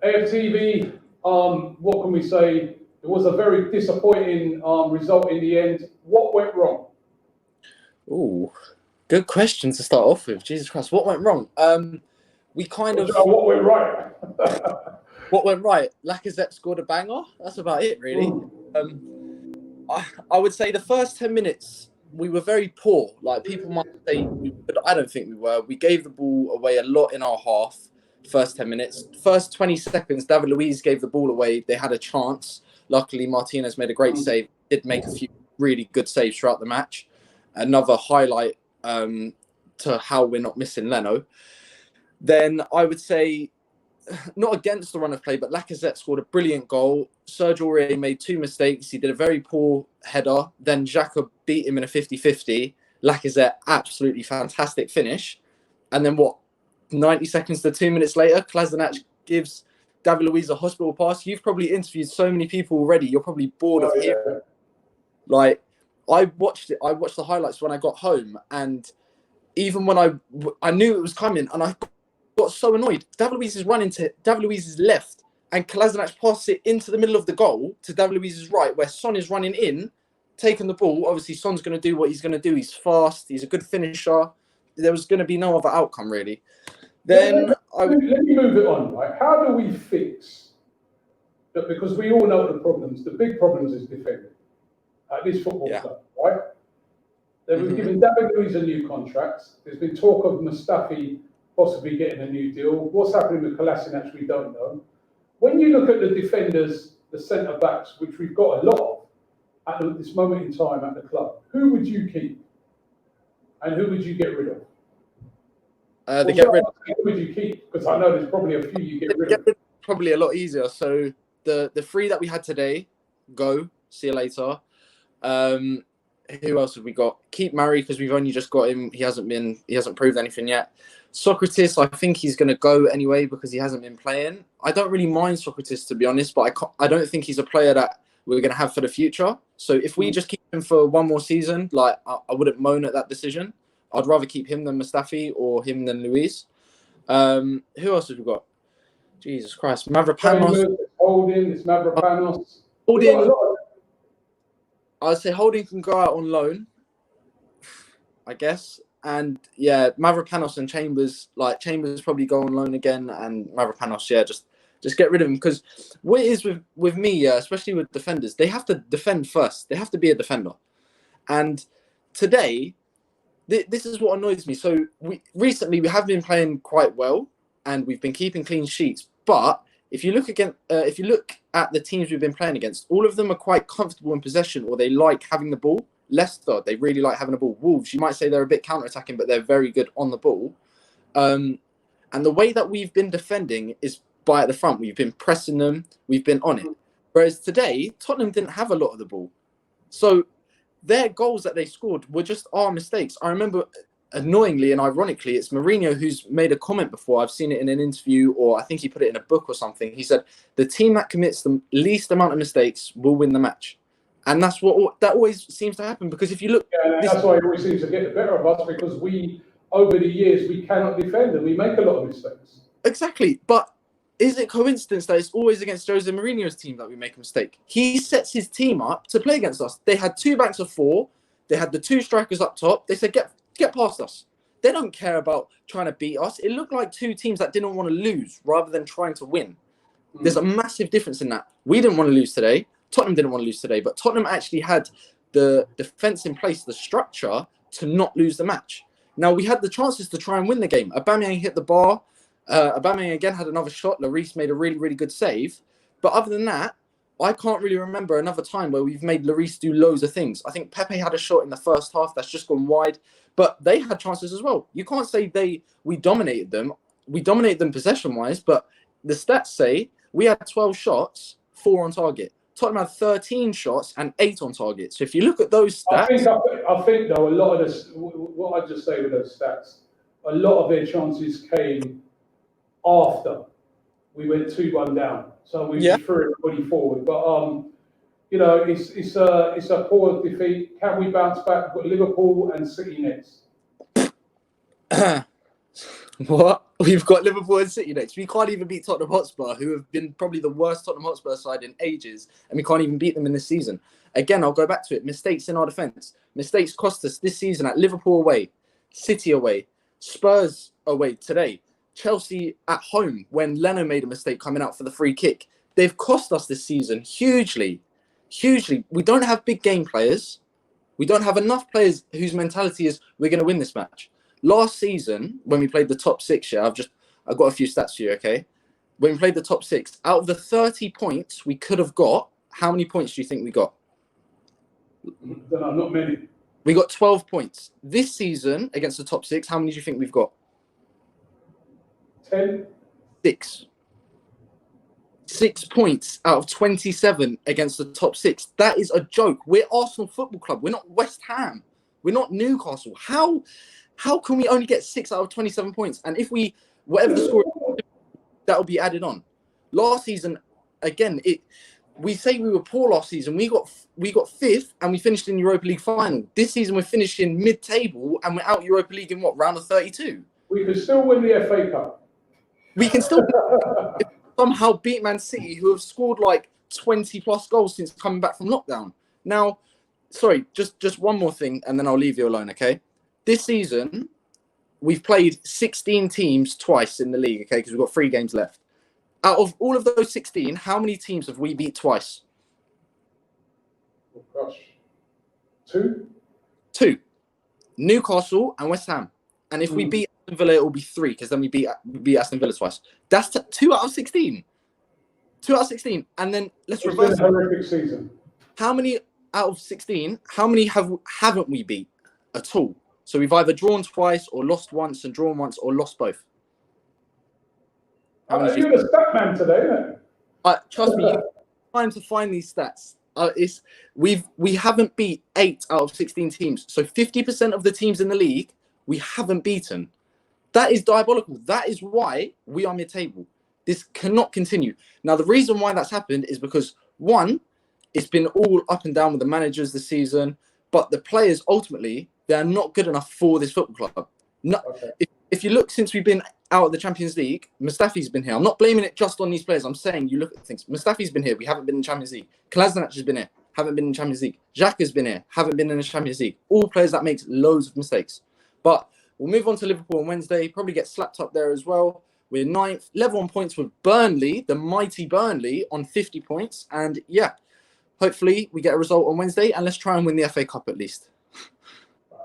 AFTV, what can we say? It was a very disappointing result in the end. What went wrong? Ooh, good question to start off with. Jesus Christ, what went wrong? We kind of... What went right? What went right? Lacazette scored a banger. That's about it, really. I would say the first 10 minutes, we were very poor. Like, people might say, but I don't think we were. We gave the ball away a lot in our half, first 10 minutes. First 20 seconds, David Luiz gave the ball away. They had a chance. Luckily, Martinez made a great save. Did make a few really good saves throughout the match. Another highlight to how we're not missing Leno. Then I would say, not against the run of play, but Lacazette scored a brilliant goal. Sergio Aurier made two mistakes. He did a very poor header. Then Xhaka beat him in a 50-50. Lacazette, absolutely fantastic finish. And then 90 seconds to 2 minutes later, Kolasinac gives David Luiz a hospital pass. You've probably interviewed so many people already. You're probably bored of hearing. Like, I watched the highlights when I got home, and even when I knew it was coming, and I got so annoyed. David Luiz is running to David Luiz's left, and Kolasinac passes it into the middle of the goal to David Luiz's right, where Son is running in, taking the ball. Obviously, Son's going to do what he's going to do. He's fast. He's a good finisher. There was going to be no other outcome, really. Then let me move it on. Right? How do we fix that? Because we all know the problems. The big problems is defending at this football club, right? They've given David Luiz a new contract. There's been talk of Mustafi possibly getting a new deal. What's happening with Kolasinac, we don't know. When you look at the defenders, the centre-backs, which we've got a lot of at this moment in time at the club, who would you keep? And who would you get rid of? Who would you keep? Because I know there's probably a few you get rid of. Probably a lot easier. So the three that we had today, go. See you later. Who else have we got? Keep Murray, because we've only just got him. He hasn't proved anything yet. Socrates, I think he's going to go anyway because he hasn't been playing. I don't really mind Socrates, to be honest, but I don't think he's a player that we're going to have for the future. So if we just keep him for one more season, like, I wouldn't moan at that decision. I'd rather keep him than Mustafi or him than Luiz. Who else have we got? Jesus Christ. Mavropanos. Holding, it's Mavropanos. Holding. I'd say Holding can go out on loan, I guess. And yeah, Mavropanos and Chambers, like, Chambers probably go on loan again, and Mavropanos, just get rid of him. Because what it is with me, especially with defenders, they have to defend first. They have to be a defender. And today, this is what annoys me. So recently we have been playing quite well, and we've been keeping clean sheets. But if you look at the teams we've been playing against, all of them are quite comfortable in possession, or they like having the ball. Leicester, they really like having the ball. Wolves, you might say they're a bit counter-attacking, but they're very good on the ball. And the way that we've been defending is by at the front. We've been pressing them. We've been on it. Whereas today, Tottenham didn't have a lot of the ball. So their goals that they scored were just our mistakes. I remember, annoyingly and ironically, it's Mourinho who's made a comment before. I've seen it in an interview, or I think he put it in a book or something. He said, the team that commits the least amount of mistakes will win the match. And that always seems to happen, because if you look... that's why it always seems to get the better of us, because we, over the years, we cannot defend and we make a lot of mistakes. Exactly. But is it coincidence that it's always against Jose Mourinho's team that we make a mistake? He sets his team up to play against us. They had two backs of four. They had the two strikers up top. They said, get past us. They don't care about trying to beat us. It looked like two teams that didn't want to lose rather than trying to win. There's a massive difference in that. We didn't want to lose today. Tottenham didn't want to lose today, but Tottenham actually had the defence in place, the structure to not lose the match. Now, we had the chances to try and win the game. Aubameyang hit the bar. Aubameyang again had another shot. Lloris made a really, really good save. But other than that, I can't really remember another time where we've made Lloris do loads of things. I think Pepe had a shot in the first half that's just gone wide, but they had chances as well. You can't say we dominated them. We dominated them possession-wise, but the stats say we had 12 shots, 4 on target. Tottenham had 13 shots and 8 on target. So if you look at those stats... I think though, a lot of this, what I just say with those stats, a lot of their chances came after we went 2-1 down. So we threw everybody forward. But, it's a poor defeat. Can we bounce back? We've got Liverpool and City next. What? We've got Liverpool and City next. We can't even beat Tottenham Hotspur, who have been probably the worst Tottenham Hotspur side in ages, and we can't even beat them in this season. Again, I'll go back to it. Mistakes in our defence. Mistakes cost us this season at Liverpool away, City away, Spurs away today, Chelsea at home when Leno made a mistake coming out for the free kick. They've cost us this season hugely, hugely. We don't have big game players. We don't have enough players whose mentality is we're going to win this match. Last season, when we played the top six, I've got a few stats for you, okay? When we played the top six, out of the 30 points we could have got, how many points do you think we got? Not many. We got 12 points. This season, against the top six, how many do you think we've got? 10. 6. 6 points out of 27 against the top six. That is a joke. We're Arsenal Football Club. We're not West Ham. We're not Newcastle. How can we only get 6 out of 27 points? And if whatever the score, that will be added on. Last season, again, we say we were poor last season. We got fifth and we finished in Europa League final. This season we're finishing mid-table and we're out Europa League in what, round of 32? We could still win the FA Cup. We can still somehow beat Man City, who have scored like 20 plus goals since coming back from lockdown. Now, sorry, just one more thing and then I'll leave you alone, okay? This season, we've played 16 teams twice in the league, okay, because we've got 3 games left. Out of all of those 16, how many teams have we beat twice? Oh, gosh. 2? 2. Newcastle and West Ham. And if we beat Aston Villa, it will be 3, because then we beat Aston Villa twice. That's 2 out of 16. 2 out of 16. And then let's reverse it. It's been a horrific season. How many out of 16, how many haven't we beat at all? So we've either drawn twice or lost once and drawn once or lost both. You're the stat man today, isn't it? Trust me, you have time to find these stats. We haven't beat 8 out of 16 teams. So 50% of the teams in the league, we haven't beaten. That is diabolical. That is why we are mid-table. This cannot continue. Now, the reason why that's happened is because, one, it's been all up and down with the managers this season, but the players, ultimately, they're not good enough for this football club. No, Okay. if you look since we've been out of the Champions League, Mustafi's been here. I'm not blaming it just on these players. I'm saying you look at things. Mustafi's been here. We haven't been in Champions League. Kolasinac has been here. Haven't been in Champions League. Xhaka has been here. Haven't been in the Champions League. All players that make loads of mistakes. But we'll move on to Liverpool on Wednesday. Probably get slapped up there as well. We're 9th, level on points with Burnley, the mighty Burnley, on 50 points. And yeah, hopefully we get a result on Wednesday. And let's try and win the FA Cup at least.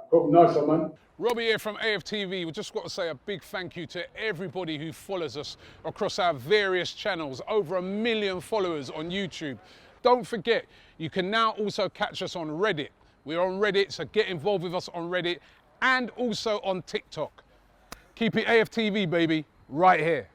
Cool. Nice one, man. Robbie here from AFTV. We just got to say a big thank you to everybody who follows us across our various channels. Over 1 million followers on YouTube. Don't forget, you can now also catch us on Reddit. We're on Reddit, so get involved with us on Reddit and also on TikTok. Keep it AFTV, baby, right here.